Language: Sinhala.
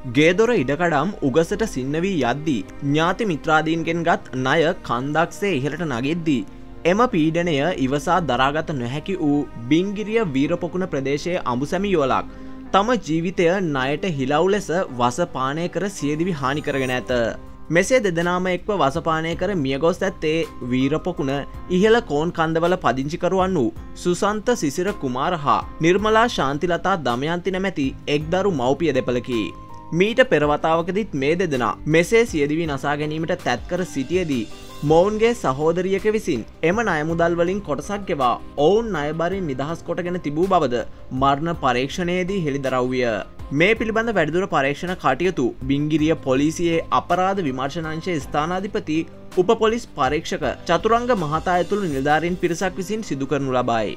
ගේදොර ඉඩකඩම් උගසට සින්න වී යද්දී ඥාති මිත්‍රාදීන්ගෙන් ගත් ණය කන්දක්සේ ඉහළට නගෙද්දී එම පීඩනය ඉවසා දරාගත නොහැකි වූ බිංගිරිය වීරපොකුණ ප්‍රදේශයේ අඹුසැමි යුවලක් තම ජීවිතය ණයට හිලව් ලෙස වසපානය කර සියදිවි හානි කරගෙන ඇත. මෙසේ දෙදෙනාම එක්ව වසපානය කර මියගොස් ඇත්තේ වීරපොකුණ ඉහළ කෝන් කන්දවල පදිංචිකරුවන් වූ සුසන්ත සිසිර කුමාර හා නිර්මලා ශාන්තිලතා දමයන්ති නැමැති එක්දරු මව්පිය දෙපළකි. මීට පෙරවතාවකදීත් මේ දෙදෙනා මෙසේ සියදිවි නසා ගැනීමට තැත් කර සිටියේදී මොවුන්ගේ සහෝදරියක විසින් එම ණය මුදල් වලින් කොටසක් ගෙවා ඔවුන් ණයබරින් නිදහස් කොටගෙන තිබූ බවද මරණ පරීක්ෂණයේදී හෙළිදරව් විය. මේ පිළිබඳ වැඩිදුර පරීක්ෂණ කටයුතු බිංගිරිය පොලිසියේ අපරාධ විමර්ශන අංශයේ ස්ථානාධිපති උප පොලිස් පරීක්ෂක චතුරංග මහතා ඇතුළු නිලධාරීන් පිරිසක් විසින් සිදු කරනු ලබයි.